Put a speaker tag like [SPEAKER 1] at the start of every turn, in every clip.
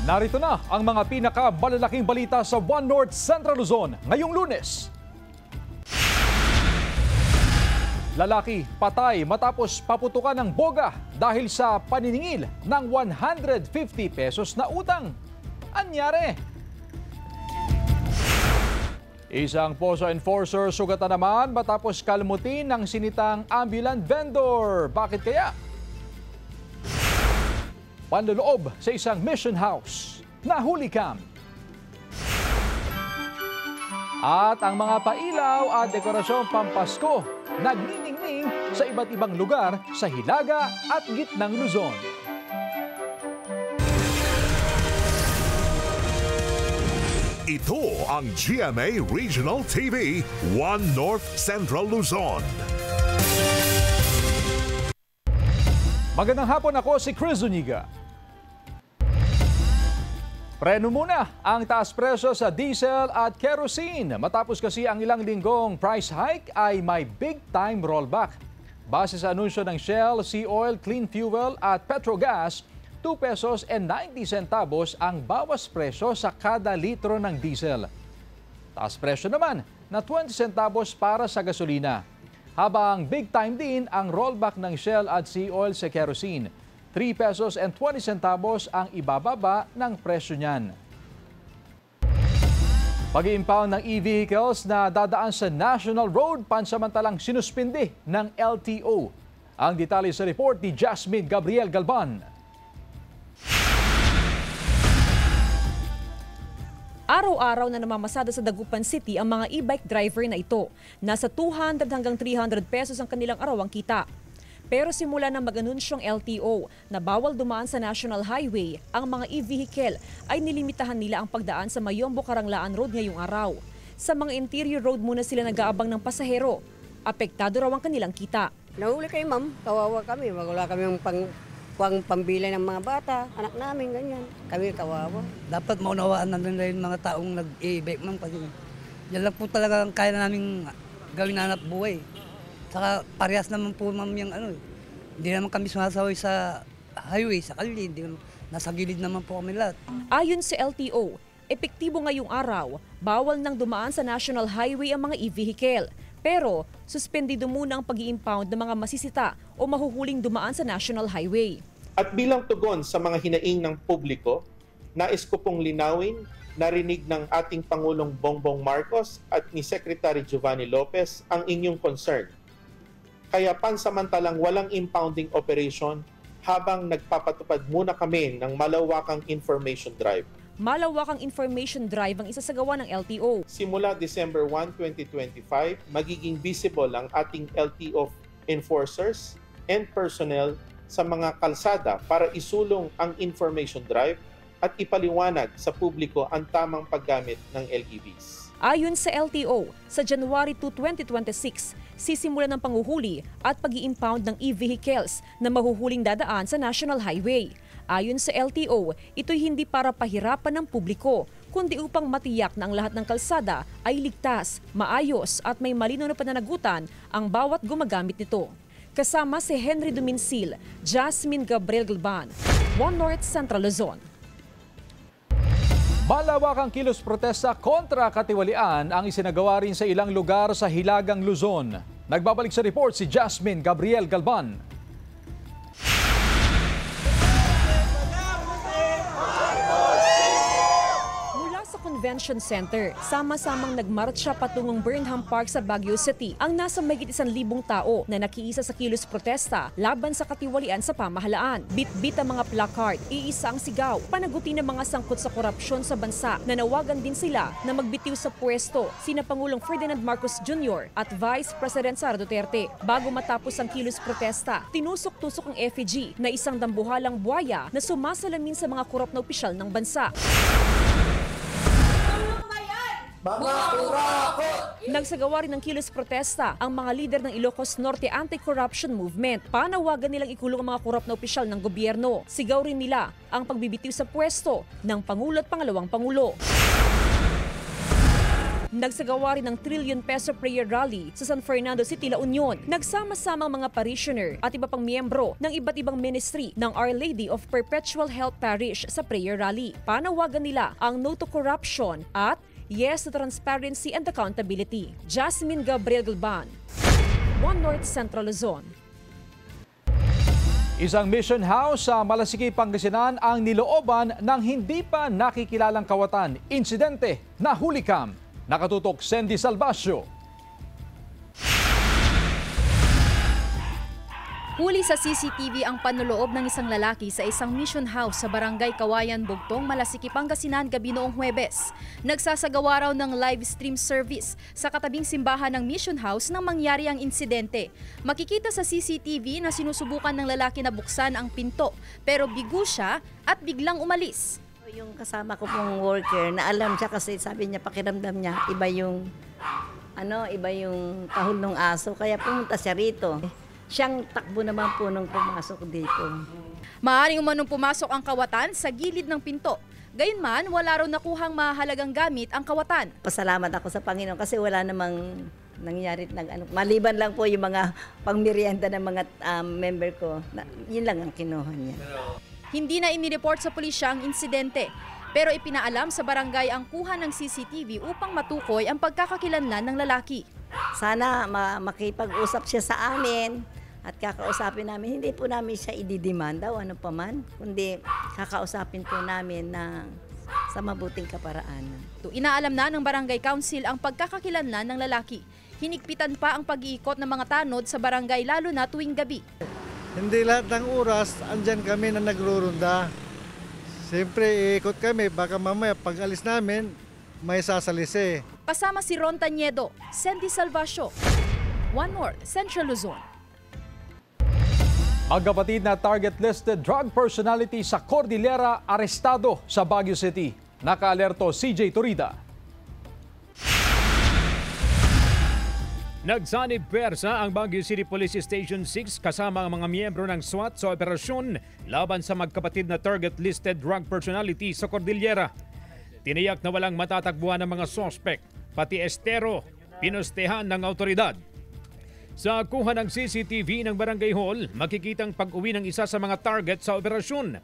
[SPEAKER 1] Narito na ang mga pinakamalalaking balita sa One North Central Luzon ngayong Lunes. Lalaki patay matapos paputukan ng boga dahil sa paniningil ng 150 pesos na utang. Anyari? Isang poso enforcer sugatan naman matapos kalmutin ng sinitang ambulant vendor. Bakit kaya? Panloloob sa isang mission house. Nahuli kam. At ang mga pailaw at dekorasyong pampasko nagniningning sa iba't ibang lugar sa Hilaga at Gitnang Luzon.
[SPEAKER 2] Ito ang GMA Regional TV, One North Central Luzon.
[SPEAKER 1] Magandang hapon, ako si Chris Zuniga. Preno muna ang taas presyo sa diesel at kerosene. Matapos kasi ang ilang linggong price hike ay may big time rollback. Base sa anunsyo ng Shell, Sea Oil, Clean Fuel at Petrogas, 2 pesos and 90 centavos ang bawas presyo sa kada litro ng diesel. Taas presyo naman na 20 centavos para sa gasolina. Habang big time din ang rollback ng Shell at Sea Oil sa kerosene. 3 pesos and 20 centavos ang ibababa ng presyo niyan. Pag-i-impound ng e-vehicles na dadaan sa National Road pansamantalang sinuspindi ng LTO. Ang detalye sa report ni Jasmine Gabriel Galban.
[SPEAKER 3] Araw-araw na namamasada sa Dagupan City ang mga e-bike driver na ito. Nasa 200 hanggang 300 pesos ang kanilang arawang kita. Pero simula na mag-anunsyong LTO na bawal dumaan sa National Highway, ang mga e-vehicle ay nilimitahan nila ang pagdaan sa Mayombo Karanglaan Road ngayong araw. Sa mga interior road muna sila nag-aabang ng pasahero. Apektado raw ang kanilang kita.
[SPEAKER 4] Nahuli kayo, ma'am. Kawawa kami. Wala kami yung pambili ng mga bata, anak namin, ganyan. Kami kawawa.
[SPEAKER 5] Dapat maunawaan na nila yung mga taong nag-e-bike, ma'am. Kasi yan lang po talaga ang kaya namin gawin na hanap buhay. Saka parehas naman po, ma'am, yung hindi naman kami sumasaway sa highway, sa kalye. Nasa gilid naman po kami lahat.
[SPEAKER 3] Ayon sa LTO, epektibo ngayong araw, bawal nang dumaan sa National Highway ang mga e-vehicle. Pero, suspendido muna ang pag-i-impound ng mga masisita o mahuhuling dumaan sa National Highway.
[SPEAKER 6] At bilang tugon sa mga hinaing ng publiko, nais ko pong linawin, narinig ng ating Pangulong Bongbong Marcos at ni Secretary Giovanni Lopez ang inyong concern. Kaya pansamantalang walang impounding operation habang nagpapatupad muna kami ng malawakang information drive.
[SPEAKER 3] Malawakang information drive ang isasagawa ng LTO.
[SPEAKER 6] Simula December 1, 2025, magiging visible ang ating LTO enforcers and personnel sa mga kalsada para isulong ang information drive at ipaliwanag sa publiko ang tamang paggamit ng LEVs.
[SPEAKER 3] Ayon sa LTO, sa January 2, 2026, sisimulan ng panghuhuli at pag-i-impound ng e-vehicles na mahuhuling dadaan sa National Highway. Ayon sa LTO, ito'y hindi para pahirapan ng publiko, kundi upang matiyak na ang lahat ng kalsada ay ligtas, maayos at may malinaw na pananagutan ang bawat gumagamit nito. Kasama si Henry Duminsil, Jasmine Gabriel Galban, One North Central Luzon.
[SPEAKER 1] Malawakang kilos protesta kontra katiwalian ang isinagawa rin sa ilang lugar sa Hilagang Luzon. Nagbabalik sa report si Jasmine Gabriel Galban.
[SPEAKER 3] Convention Center. Sama-samang nagmarcha patungong Burnham Park sa Baguio City ang nasa mahigit 1,000 tao na nakiisa sa kilos protesta laban sa katiwalian sa pamahalaan. Bit-bit ang mga placard, iisa ang sigaw, panaguti ng mga sangkot sa korupsyon sa bansa. Nanawagan din sila na magbitiw sa pwesto sina Pangulong Ferdinand Marcos Jr. at Vice President Sara Duterte. Bago matapos ang kilos protesta, tinusok-tusok ang effigy na isang dambuhalang buhaya na sumasalamin sa mga korap na opisyal ng bansa. Nagsagawa rin ng kilos protesta ang mga lider ng Ilocos Norte Anti-Corruption Movement. Panawagan nilang ikulong ang mga korap na opisyal ng gobyerno. Sigaw rin nila ang pagbibitiw sa pwesto ng Pangulo at Pangalawang Pangulo. Nagsagawa rin ng trillion-peso prayer rally sa San Fernando City, La Union. Nagsama-samang mga parishioner at iba pang miyembro ng iba't ibang ministry ng Our Lady of Perpetual Help Parish sa prayer rally. Panawagan nila ang no to corruption at yes to transparency and accountability. Jasmine Gabriel Gulban, One North Central Luzon.
[SPEAKER 1] Isang mission house sa Malasiki, Pangasinan ang nilooban ng hindi pa nakikilalang kawatan. Insidente na hulikam. Nakatutok Sandy Salvacio.
[SPEAKER 7] Huli sa CCTV ang panloloob ng isang lalaki sa isang mission house sa Barangay Kawayan, Bugtong, Malasiki, Pangasinan gabi noong Huwebes. Nagsasagawa raw ng live stream service sa katabing simbahan ng mission house nang mangyari ang insidente. Makikita sa CCTV na sinusubukan ng lalaki na buksan ang pinto pero bigo siya at biglang umalis.
[SPEAKER 8] Yung kasama ko pong worker, na alam siya kasi sabi niya pakiramdam niya iba yung tahol ng aso kaya pumunta siya rito. Siyang takbo naman po nung pumasok dito.
[SPEAKER 7] Maaaring umanong pumasok ang kawatan sa gilid ng pinto. Gayunman, wala raw nakuhang mahalagang gamit ang kawatan.
[SPEAKER 8] Pasalamat ako sa Panginoon kasi wala namang nangyari maliban lang po yung mga pangmerienda ng mga member ko. Yun lang ang kinuha niya.
[SPEAKER 7] Hindi na inireport sa pulisya ang insidente, pero ipinaalam sa barangay ang kuha ng CCTV upang matukoy ang pagkakakilanlan ng lalaki.
[SPEAKER 8] Sana makipag-usap siya sa amin at kakausapin namin. Hindi po namin siya ididimanda o ano pa man, kundi kakausapin po namin sa mabuting kaparaanan.
[SPEAKER 7] Inaalam na ng barangay council ang pagkakakilanlan ng lalaki. Hinigpitan pa ang pag-iikot ng mga tanod sa barangay lalo na tuwing gabi.
[SPEAKER 9] Hindi lahat ng oras, andyan kami na nagrurunda. Siyempre, iikot kami, baka mamaya pag alis namin, may sasalisi.
[SPEAKER 7] Kasama si Ron Tañedo, Sandy Salvacio, One North Central Luzon.
[SPEAKER 1] Magkapatid na target-listed drug personality sa Cordillera arestado sa Baguio City. Nakaalerto CJ Turida.
[SPEAKER 10] Nagsanib pwersa ang Baguio City Police Station 6 kasama ang mga miyembro ng SWAT sa operasyon laban sa magkapatid na target-listed drug personality sa Cordillera. Tiniyak na walang matatagbuhan ng mga sospek, pati estero, pinustehan ng autoridad. Sa kuha ng CCTV ng Barangay Hall, makikitang pag-uwi ng isa sa mga target sa operasyon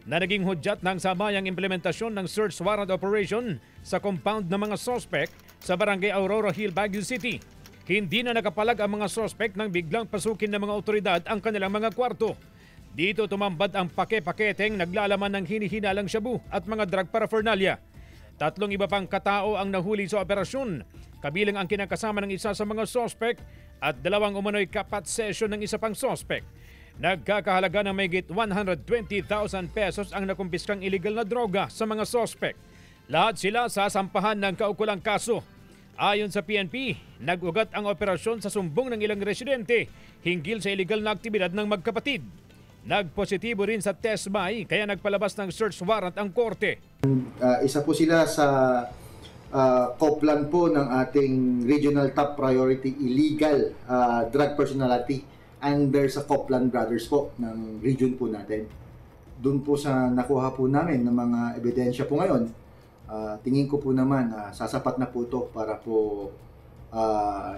[SPEAKER 10] na naging hudyat ng sabayang implementasyon ng search warrant operation sa compound ng mga sospek sa Barangay Aurora Hill, Baguio City. Hindi na nakapalag ang mga sospek nang biglang pasukin ng mga otoridad ang kanilang mga kwarto. Dito tumambad ang pake-paketeng naglalaman ng hinihinalang shabu at mga drug paraphernalia. 3 iba pang katao ang nahuli sa operasyon, kabilang ang kinakasama ng isa sa mga sospek at 2 umano'y kapat session ng isa pang sospek. Nagkakahalaga ng mahigit 120,000 pesos ang nakumpiskang illegal na droga sa mga sospek. Lahat sila sasampahan ng kaukulang kaso. Ayon sa PNP, nag-ugat ang operasyon sa sumbong ng ilang residente hinggil sa illegal na aktibidad ng magkapatid. Nagpositibo rin sa test-buy kaya nagpalabas ng search warrant ang korte.
[SPEAKER 11] Isa po sila sa koplan po ng ating regional top priority illegal drug personality under sa Copland Brothers po ng region po natin. Doon po sa nakuha po namin ng mga ebidensya po ngayon, tingin ko po naman sasapat na po ito para po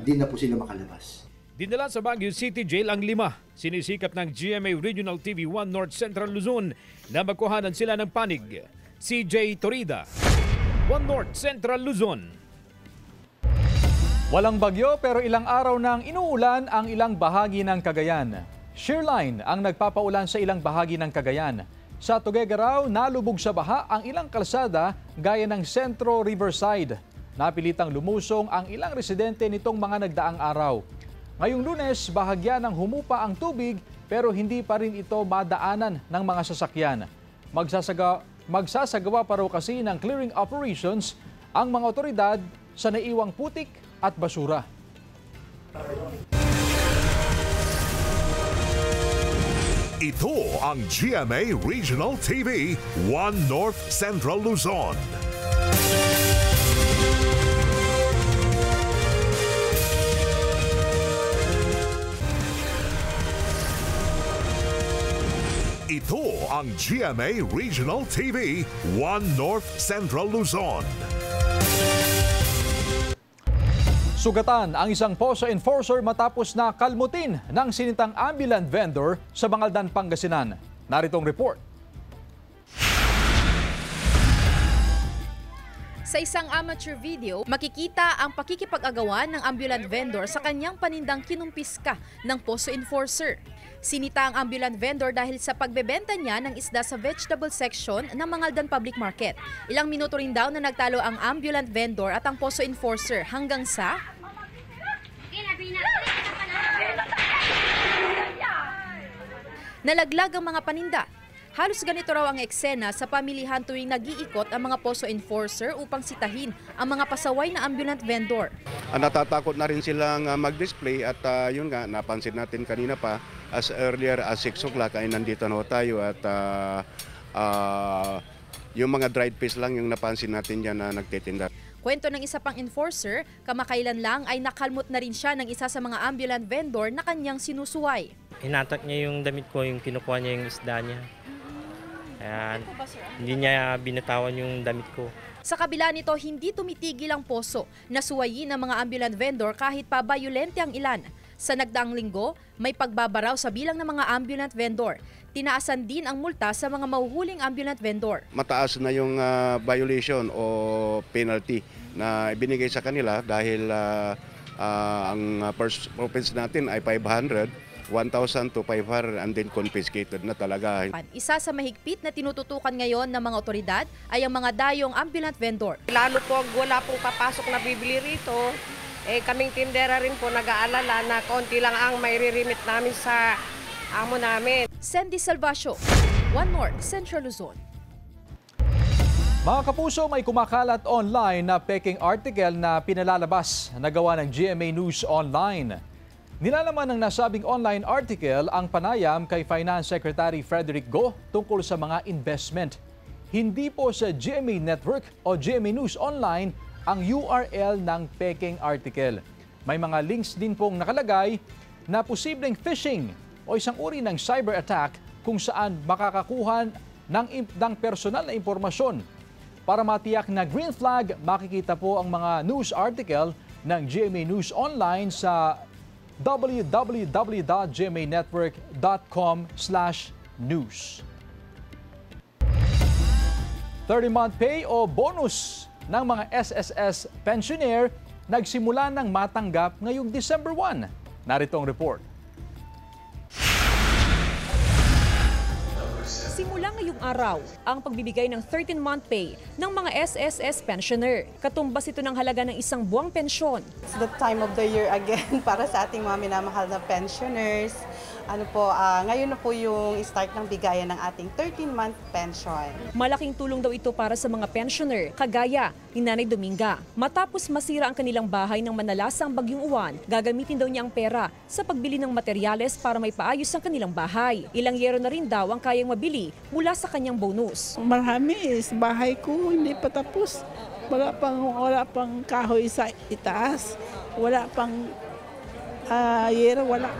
[SPEAKER 11] di na po sila makalabas.
[SPEAKER 10] Dinala sa Baguio City Jail ang 5. Sinisikap ng GMA Regional TV 1 North Central Luzon na magkuhanan sila ng panig. CJ Turida, 1 North Central Luzon.
[SPEAKER 1] Walang bagyo pero ilang araw nang inuulan ang ilang bahagi ng Cagayan. Shearline ang nagpapaulan sa ilang bahagi ng Cagayan. Sa Tuguegarao, nalubog sa baha ang ilang kalsada gaya ng Centro Riverside. Napilitang lumusong ang ilang residente nitong mga nagdaang araw. Ngayong Lunes, bahagya ng humupa ang tubig pero hindi pa rin ito madaanan ng mga sasakyan. Magsasagawa pa raw kasi ng clearing operations ang mga otoridad sa naiwang putik at basura.
[SPEAKER 2] Ito ang GMA Regional TV 1 North Central Luzon. Ito ang GMA Regional TV 1 North Central Luzon.
[SPEAKER 1] Sugatan ang isang POSO enforcer matapos na kalmutin ng sinintang ambulant vendor sa Bangaldan, Pangasinan. Naritong report.
[SPEAKER 7] Sa isang amateur video, makikita ang pakikipag-agawan ng ambulant vendor sa kanyang panindang kinumpiska ng POSO enforcer. Sinita ang ambulant vendor dahil sa pagbebenta niya ng isda sa vegetable section ng Bangaldan Public Market. Ilang minuto rin daw na nagtalo ang ambulant vendor at ang POSO enforcer hanggang sa nalaglag ang mga paninda. Halos ganito raw ang eksena sa pamilihan tuwing nag-iikot ang mga POSO enforcer upang sitahin ang mga pasaway na ambulant vendor.
[SPEAKER 12] Natatakot na rin silang mag-display at yun nga, napansin natin kanina pa as earlier as 6 o'clock ay nandito na tayo at yung mga dried fish lang yung napansin natin dyan na nagtitinda.
[SPEAKER 7] Kwento ng isa pang enforcer, kamakailan lang ay nakalmot na rin siya ng isa sa mga ambulant vendor na kanyang sinusuway.
[SPEAKER 13] Hinatak niya yung damit ko, yung kinukuha niya yung isda niya. Kaya hindi niya binatawan yung damit ko.
[SPEAKER 7] Sa kabila nito, hindi tumitigil ang POSO na suwayin ng mga ambulant vendor kahit pa bayolente ang ilan. Sa nagdaang linggo, may pagbabaraw sa bilang ng mga ambulant vendor. Tinaasan din ang multa sa mga mahuhuling ambulant vendor.
[SPEAKER 12] Mataas na yung violation o penalty na ibinigay sa kanila dahil ang first offense natin ay 500. 1,000 to 500 and then confiscated na talaga.
[SPEAKER 7] Isa sa mahigpit na tinututukan ngayon ng mga otoridad ay ang mga dayong ambulant vendor.
[SPEAKER 14] Lalo po wala pong papasok na bibili rito, kaming tindera rin po nag-aalala na konti lang ang mairirimit namin sa amo namin.
[SPEAKER 7] Sandy Salvacio, One North, Central Luzon.
[SPEAKER 1] Mga kapuso, may kumakalat online na peking article na pinalalabas na gawa ng GMA News Online. Nilalaman ng nasabing online article ang panayam kay Finance Secretary Frederick Go tungkol sa mga investment. Hindi po sa GMA Network o GMA News Online ang URL ng peking article. May mga links din pong nakalagay na posibleng phishing o isang uri ng cyber attack kung saan makakakuha ng personal na impormasyon. Para matiyak na green flag, makikita po ang mga news article ng GMA News Online sa www.gmanetwork.com/news. 30-month pay o bonus ng mga SSS pensioner nagsimula ng matanggap ngayong December 1. Narito ang report.
[SPEAKER 3] Simula ngayong araw ang pagbibigay ng 13-month pay ng mga SSS pensioner. Katumbas ito ng halaga ng isang buwang pensyon.
[SPEAKER 15] It's the time of the year again para sa ating mga minamahal na pensioners. Ngayon na po yung start ng bigayan ng ating 13-month pension.
[SPEAKER 3] Malaking tulong daw ito para sa mga pensioner, kagaya ni Nanay Dominga. Matapos masira ang kanilang bahay ng manalasang bagyong uwan, gagamitin daw niya ang pera sa pagbili ng materyales para may paayos ang kanilang bahay. Ilang yero na rin daw ang kayang mabili mula sa kanyang bonus.
[SPEAKER 16] Marami bahay ko hindi pa tapos. Wala pang kahoy sa itaas. Wala pang wala.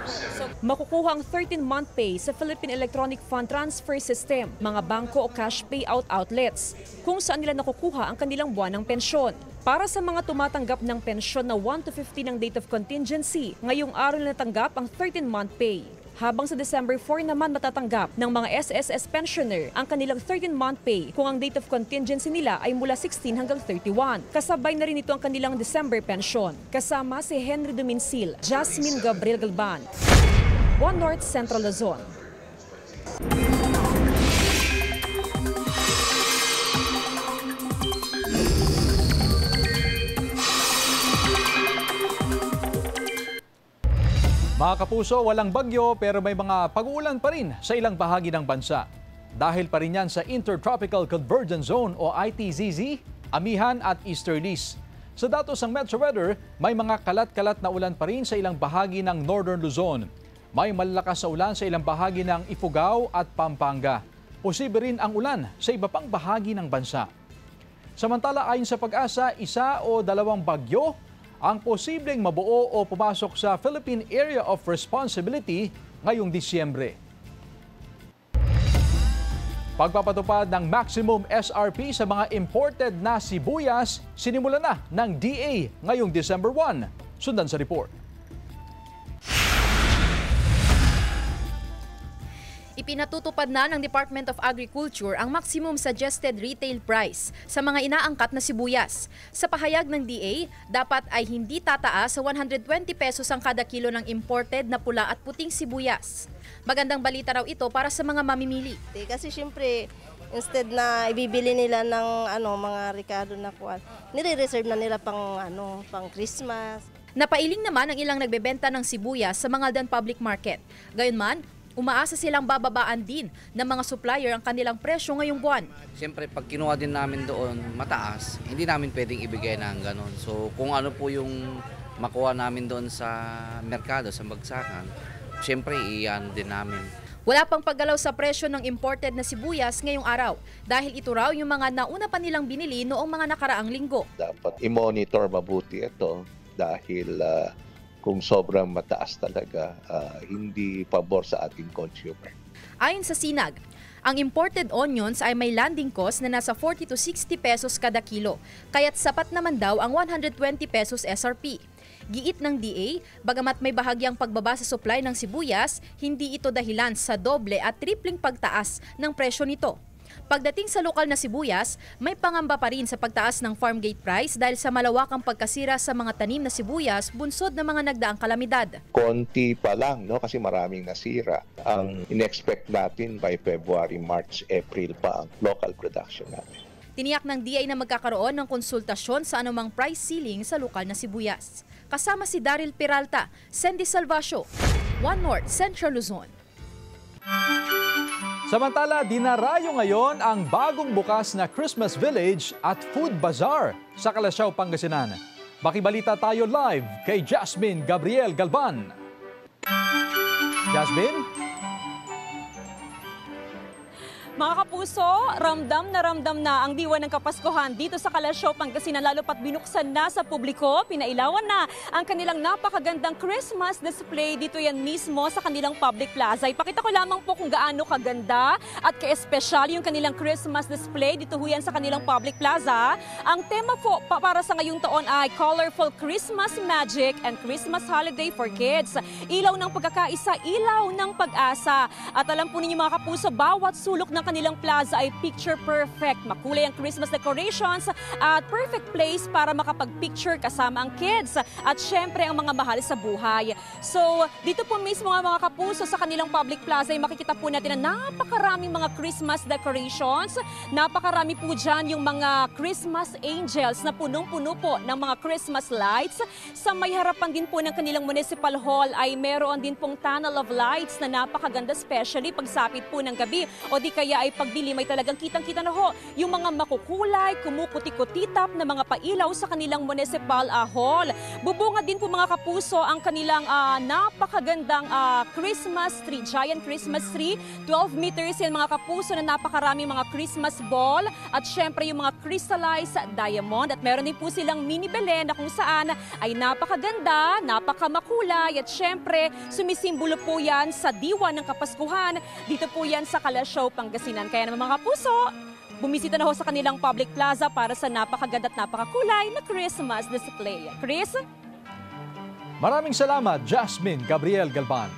[SPEAKER 3] Makukuha ang 13-month pay sa Philippine Electronic Fund Transfer System, mga bangko o cash payout outlets, kung saan nila nakukuha ang kanilang buwan ng pensyon. Para sa mga tumatanggap ng pensyon na 1 to 50 ng date of contingency, ngayong araw na natanggap ang 13-month pay. Habang sa December 4 naman matatanggap ng mga SSS pensioner ang kanilang 13-month pay kung ang date of contingency nila ay mula 16 hanggang 31. Kasabay na rin ito ang kanilang December pension. Kasama si Henry Domincil, Jasmine Gabriel Galban, One North, Central Luzon.
[SPEAKER 1] Mga kapuso, walang bagyo pero may mga pag-uulan pa rin sa ilang bahagi ng bansa. Dahil pa rin yan sa Intertropical Convergence Zone o ITZZ, amihan at easterlies. Sa datos ng Metro Weather, may mga kalat-kalat na ulan pa rin sa ilang bahagi ng Northern Luzon. May malalakas na ulan sa ilang bahagi ng Ifugao at Pampanga. Posible rin ang ulan sa iba pang bahagi ng bansa. Samantala, ayon sa Pag-asa, 1 o 2 bagyo ang posibleng mabuo o pumasok sa Philippine Area of Responsibility ngayong Disyembre. Pagpapatupad ng maximum SRP sa mga imported na sibuyas, sinimula na ng DA ngayong December 1. Sundan sa report.
[SPEAKER 7] Ipinatutupad na ng Department of Agriculture ang maximum suggested retail price sa mga inaangkat na sibuyas. Sa pahayag ng DA, dapat ay hindi tataas sa 120 pesos ang kada kilo ng imported na pula at puting sibuyas. Magandang balita raw ito para sa mga mamimili.
[SPEAKER 17] Kasi syempre, instead na ibibili nila ng mga Ricardo na kuwan, nire-reserve na nila pang Christmas.
[SPEAKER 7] Napailing naman ang ilang nagbebenta ng sibuyas sa mga dan public market. Gayunman, umaasa silang bababaan din ng mga supplier ang kanilang presyo ngayong buwan.
[SPEAKER 18] Siyempre, pag kinuha din namin doon mataas, hindi namin pwedeng ibigay ng ganon. So kung ano po yung makuha namin doon sa merkado, sa bagsakan, siyempre iyan din namin.
[SPEAKER 7] Wala pang paggalaw sa presyo ng imported na sibuyas ngayong araw dahil ito raw yung mga nauna pa nilang binili noong mga nakaraang linggo.
[SPEAKER 19] Dapat i-monitor mabuti ito dahil kung sobrang mataas talaga, hindi pabor sa ating consumer.
[SPEAKER 7] Ayon sa Sinag, ang imported onions ay may landing cost na nasa 40 to 60 pesos kada kilo, kaya't sapat naman daw ang 120 pesos SRP. Giit ng DA, bagamat may bahagyang pagbaba sa supply ng sibuyas, hindi ito dahilan sa doble at tripling pagtaas ng presyo nito. Pagdating sa lokal na sibuyas, may pangamba pa rin sa pagtaas ng farm gate price dahil sa malawakang pagkasira sa mga tanim na sibuyas bunsod ng mga nagdaang kalamidad.
[SPEAKER 19] Konti pa lang, kasi maraming nasira. Ang in-expect natin by February, March, April pa ang local production natin.
[SPEAKER 7] Tiniyak ng DA na magkakaroon ng konsultasyon sa anumang price ceiling sa lokal na sibuyas. Kasama si Daryl Peralta, Sandy Salvacio, One North, Central Luzon.
[SPEAKER 1] Samantala, dinarayo ngayon ang bagong bukas na Christmas Village at Food Bazaar sa Calasiao, Pangasinan. Makibalita tayo live kay Jasmine Gabriel Galban. Jasmine?
[SPEAKER 20] Mga kapuso, ramdam na ang diwa ng Kapaskuhan dito sa Calasiao, Pangasinan, lalo pat binuksan na sa publiko. Pinailawan na ang kanilang napakagandang Christmas display dito yan mismo sa kanilang public plaza. Ipakita ko lamang po kung gaano kaganda at ka-espesyal yung kanilang Christmas display dito yan sa kanilang public plaza. Ang tema po para sa ngayong taon ay Colorful Christmas Magic and Christmas Holiday for Kids. Ilaw ng pagkakaisa, ilaw ng pag-asa. At alam po ninyo mga kapuso, bawat sulok ng kanilang plaza ay picture perfect. Makulay ang Christmas decorations at perfect place para makapag-picture kasama ang kids at syempre ang mga mahal sa buhay. So, dito po mismo mga kapuso sa kanilang public plaza ay makikita po natin na napakaraming mga Christmas decorations. Napakarami po dyan yung mga Christmas angels na punong-puno po ng mga Christmas lights. Sa may harapan din po ng kanilang municipal hall ay meron din pong tunnel of lights na napakaganda, especially pagsapit po ng gabi o di kaya ay pagdilim ay talagang kitang-kita na ho yung mga makukulay, kumukuti-kutitap na mga pailaw sa kanilang municipal hall. Bubunga din po mga kapuso ang kanilang napakagandang Christmas tree, giant Christmas tree. 12 meters yan mga kapuso na napakarami mga Christmas ball at syempre yung mga crystallized diamond. At meron din po silang mini Belen na kung saan ay napakaganda, napakamakulay at syempre sumisimbolo po yan sa diwa ng Kapaskuhan. Dito po yan sa Calasiao, Pangasinan. Kaya naman mga kapuso, bumisita na ho sa kanilang public plaza para sa napakaganda at napakakulay na Christmas display. Chris?
[SPEAKER 1] Maraming salamat, Jasmine Gabriel Galban.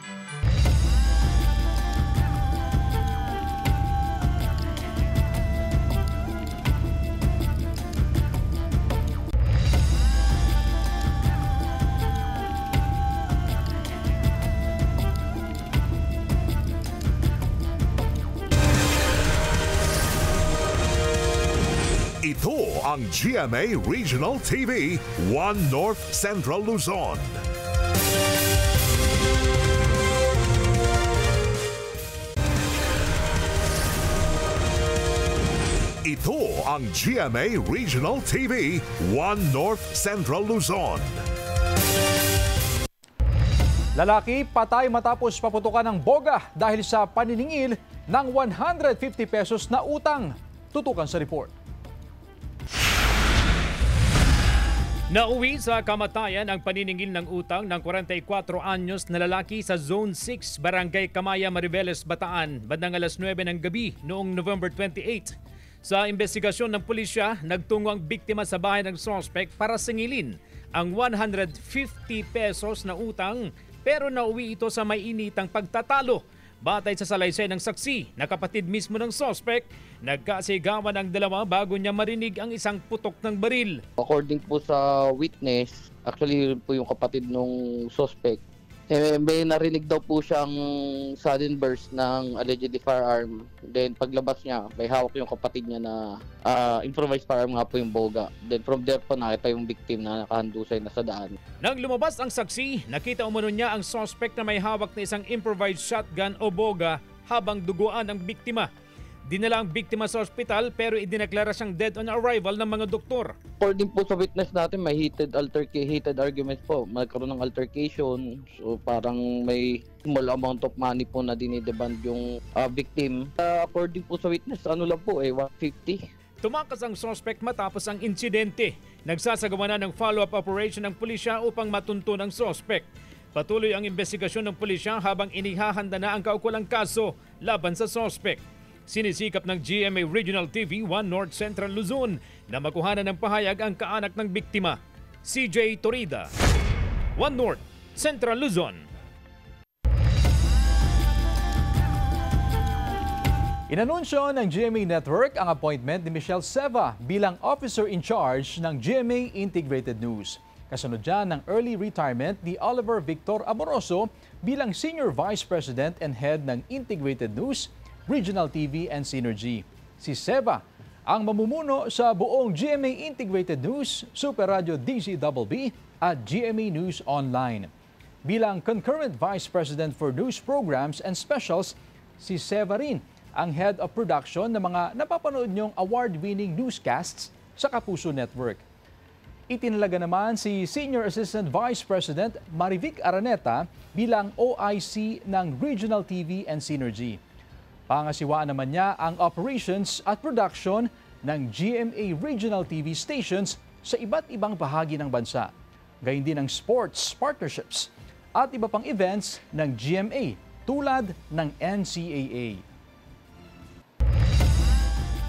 [SPEAKER 2] Ito ang GMA Regional TV, One North Central Luzon. Ito ang GMA Regional TV, One North Central Luzon.
[SPEAKER 1] Lalaki patay matapos paputukan ng boga dahil sa paniningil ng 150 pesos na utang. Tutukan sa report.
[SPEAKER 10] Nauwi sa kamatayan ang paniningil ng utang ng 44 anyos na lalaki sa Zone 6, Barangay Kamaya, Mariveles, Bataan, bandang alas 9 ng gabi noong November 28. Sa investigasyon ng pulisya, nagtungo ang biktima sa bahay ng suspect para singilin ang 150 pesos na utang pero nauwi ito sa may initang pagtatalo. Batay sa salaysay ng saksi na kapatid mismo ng sospek, nagkasigawan ang dalawa bago niya marinig ang isang putok ng baril.
[SPEAKER 21] According po sa witness, actually po yung kapatid ng suspect, may narinig daw po siyang sudden burst ng allegedly firearm. Then paglabas niya, may hawak yung kapatid niya na improvised firearm nga po yung boga. Then from there po nakita yung victim na nakahandusay na sa daan.
[SPEAKER 10] Nang lumabas ang saksi, nakita umano niya ang suspect na may hawak na isang improvised shotgun o boga habang duguan ang biktima. Dinala ang biktima sa ospital pero idineklara siyang dead on arrival ng mga doktor.
[SPEAKER 21] According po sa witness natin, may heated arguments po. Magkaroon ng altercation. So parang may small amount of money po na dinidemand yung victim. According po sa witness, ano lang po 150.
[SPEAKER 10] Tumakas ang suspect matapos ang insidente. Nagsasagawa na ng follow-up operation ng pulisya upang matunto ng suspect. Patuloy ang investigasyon ng pulisya habang inihahanda na ang kaukulang kaso laban sa suspect. Sinisikap ng GMA Regional TV 1 North Central Luzon na makuhanan ng pahayag ang kaanak ng biktima. CJ Torida, 1 North Central Luzon.
[SPEAKER 1] Inanunsyo ng GMA Network ang appointment ni Michelle Seva bilang Officer in Charge ng GMA Integrated News. Kasunod dyan ng early retirement ni Oliver Victor Amoroso bilang Senior Vice President and Head ng Integrated News, Regional TV and Synergy. Si Seva ang mamumuno sa buong GMA Integrated News, Super Radio DZBB at GMA News Online. Bilang Concurrent Vice President for News Programs and Specials, si Seva rin ang Head of Production ng mga napapanood niyong award-winning newscasts sa Kapuso Network. Itinalaga naman si Senior Assistant Vice President Marivic Araneta bilang OIC ng Regional TV and Synergy. Pangasiwaan naman niya ang operations at production ng GMA Regional TV stations sa iba't ibang bahagi ng bansa. Gayun din ang sports partnerships at iba pang events ng GMA tulad ng NCAA.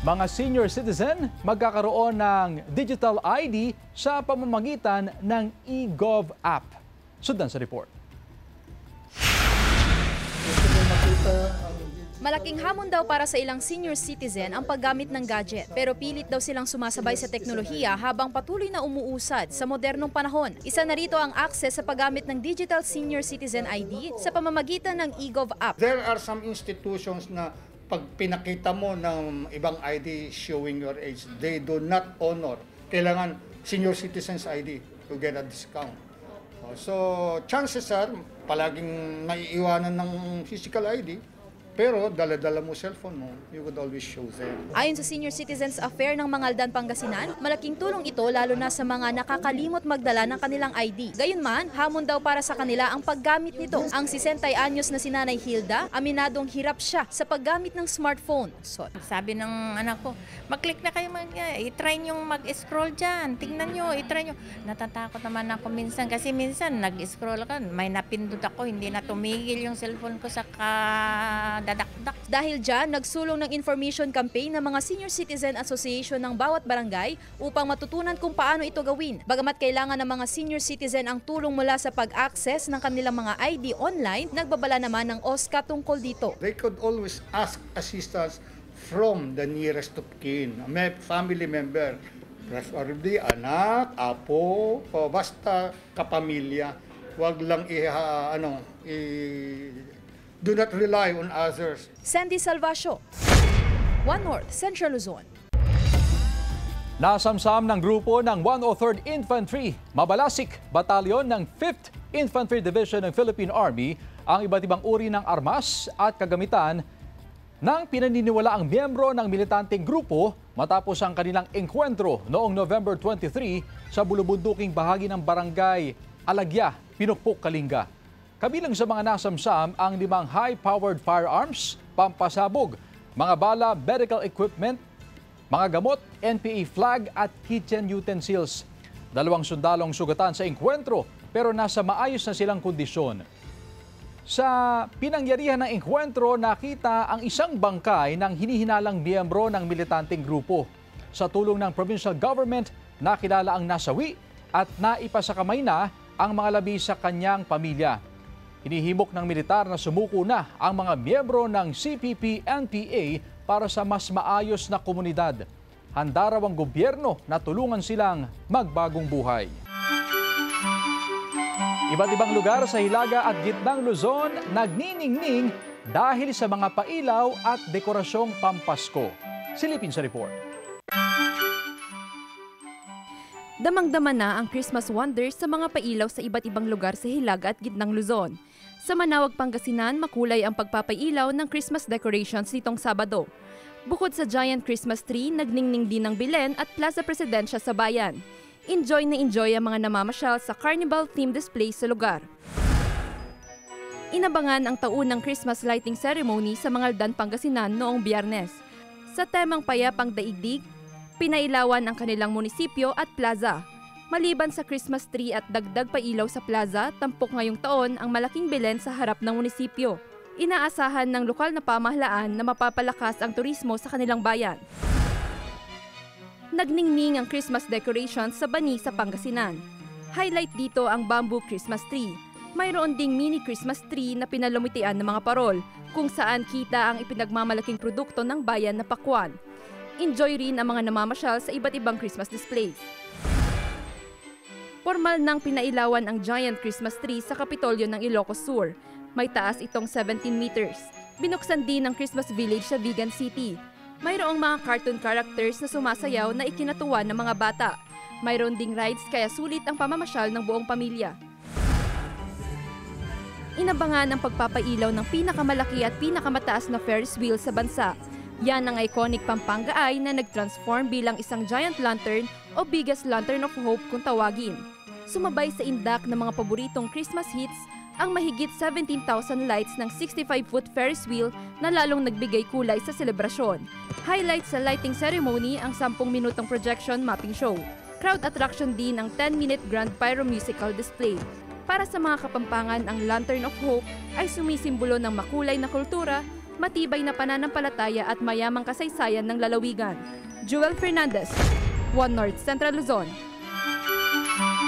[SPEAKER 1] Mga senior citizen magkakaroon ng digital ID sa pamamagitan ng eGov app. Sundan sa report.
[SPEAKER 7] Malaking hamon daw para sa ilang senior citizen ang paggamit ng gadget. Pero pilit daw silang sumasabay sa teknolohiya habang patuloy na umuusad sa modernong panahon. Isa na rito ang access sa paggamit ng Digital Senior Citizen ID sa pamamagitan ng eGov app.
[SPEAKER 22] There are some institutions na pag pinakita mo ng ibang ID showing your age, they do not honor. Kailangan senior citizens ID to get a discount. So chances are palaging naiiwanan ng physical ID. Pero dala-dala mo cellphone mo, you could always show them.
[SPEAKER 7] Ayon sa Senior Citizens Affair ng Mangaldan, Pangasinan, malaking tulong ito lalo na sa mga nakakalimot magdala ng kanilang ID. Gayunman, hamon daw para sa kanila ang paggamit nito. Ang 60 anyos na si Nanay Hilda, aminadong hirap siya sa paggamit ng smartphone.
[SPEAKER 23] Sabi ng anak ko, mag-click na kayo, i-try nyo mag-scroll dyan. Tingnan nyo, i-try nyo. Natatakot naman ako minsan kasi minsan nag-scroll ka, may napindot ako, hindi na tumigil yung cellphone ko sa dadakdak.
[SPEAKER 7] Dahil dyan, nagsulong ng information campaign ng mga Senior Citizen Association ng bawat barangay upang matutunan kung paano ito gawin. Bagamat kailangan ng mga senior citizen ang tulong mula sa pag-access ng kanilang mga ID online, nagbabala naman ng OSCA tungkol dito.
[SPEAKER 22] They could always ask assistance from the nearest of kin, may family member, preferably anak, apo, o basta kapamilya. Huwag lang do not rely on others.
[SPEAKER 7] Sandy Salvacio, 1 North Central Luzon.
[SPEAKER 1] Nasamsam ng grupo ng 103rd Infantry, Mabalasik Batalyon ng 5th Infantry Division ng Philippine Army ang iba't ibang uri ng armas at kagamitan ng pinaniniwalaang miyembro ng militanteng grupo matapos ang kanilang engkwentro noong November 23 sa bulubunduking bahagi ng barangay Alagya, Pinukpok, Kalinga. Kabilang sa mga nasamsam ang 5 high-powered firearms, pampasabog, mga bala, medical equipment, mga gamot, NPA flag at kitchen utensils. 2 sundalong sugatan sa engkwentro pero nasa maayos na silang kondisyon. Sa pinangyarihan ng engkwentro, nakita ang isang bangkay ng hinihinalang miyembro ng militanteng grupo. Sa tulong ng provincial government, nakilala ang nasawi at naipasakamay na ang mga labi sa kanyang pamilya. Hinihimok ng militar na sumuko na ang mga miyembro ng CPP-NPA para sa mas maayos na komunidad. Handa raw ang gobyerno na tulungan silang magbagong buhay. Iba't ibang lugar sa Hilaga at gitnang Luzon nagniningning dahil sa mga pailaw at dekorasyong pampasko. Silipin sa report.
[SPEAKER 7] Damang-dama na ang Christmas wonders sa mga pailaw sa iba't ibang lugar sa Hilaga at gitnang Luzon. Sa Manawag, Pangasinan, makulay ang pagpapailaw ng Christmas decorations nitong Sabado. Bukod sa giant Christmas tree, nagningning din ng Belen at Plaza Presidencia sa bayan. Enjoy na enjoy ang mga namamasyal sa carnival theme display sa lugar. Inabangan ang taunang Christmas lighting ceremony sa Mangaldan, Pangasinan noong Biyernes. Sa temang payapang daigdig, pinailawan ang kanilang munisipyo at plaza. Maliban sa Christmas tree at dagdag pailaw sa plaza, tampok ngayong taon ang malaking Belen sa harap ng munisipyo. Inaasahan ng lokal na pamahalaan na mapapalakas ang turismo sa kanilang bayan. Nagningning ang Christmas decorations sa Bani sa Pangasinan. Highlight dito ang bamboo Christmas tree. Mayroon ding mini Christmas tree na pinalumitian ng mga parol, kung saan kita ang ipinagmamalaking produkto ng bayan na pakwan. Enjoy rin ang mga namamasyal sa iba't ibang Christmas displays. Formal nang pinailawan ang giant Christmas tree sa Kapitolyo ng Ilocos Sur. May taas itong 17 meters. Binuksan din ang Christmas village sa Vigan City. Mayroong mga cartoon characters na sumasayaw na ikinatuwa ng mga bata. Mayroon ding rides kaya sulit ang pamamasyal ng buong pamilya. Inabangan ang pagpapailaw ng pinakamalaki at pinakamataas na Ferris wheel sa bansa. Yan ang iconic Pampanga Eye na nag-transform bilang isang giant lantern o biggest lantern of hope kung tawagin. Sumabay sa indak ng mga paboritong Christmas hits ang mahigit 17,000 lights ng 65-foot Ferris wheel na lalong nagbigay kulay sa selebrasyon. Highlight sa lighting ceremony ang 10 minutong projection mapping show. Crowd attraction din ang 10-minute grand pyro musical display. Para sa mga Kapampangan, ang Lantern of Hope ay sumisimbolo ng makulay na kultura, matibay na pananampalataya at mayamang kasaysayan ng lalawigan. Joel Fernandez, One North Central Luzon.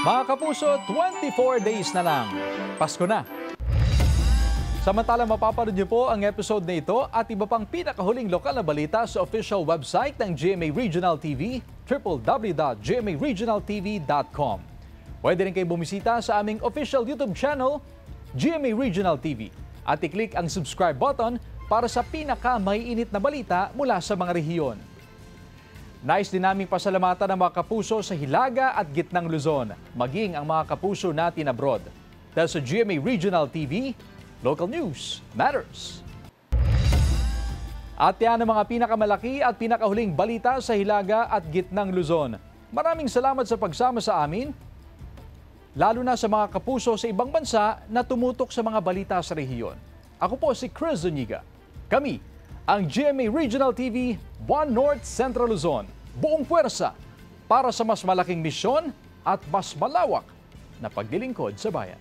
[SPEAKER 1] Mga kapuso, 24 days na lang. Pasko na. Samantala, mapapanood niyo po ang episode na ito at iba pang pinakahuling lokal na balita sa official website ng GMA Regional TV, www.gmaregionaltv.com. Pwede rin kayo bumisita sa aming official YouTube channel, GMA Regional TV, at i-click ang subscribe button para sa pinaka-maiinit na balita mula sa mga rehiyon. Nais din naming pasalamatan ang mga kapuso sa Hilaga at gitnang Luzon, maging ang mga kapuso natin abroad. Dahil sa GMA Regional TV, local news matters. At yan ang mga pinakamalaki at pinakahuling balita sa Hilaga at gitnang Luzon. Maraming salamat sa pagsama sa amin, lalo na sa mga kapuso sa ibang bansa na tumutok sa mga balita sa rehiyon. Ako po si Chris Zuniga. Kami, ang GMA Regional TV, One North Central Luzon. Buong puwersa para sa mas malaking misyon at mas malawak na paglilingkod sa bayan.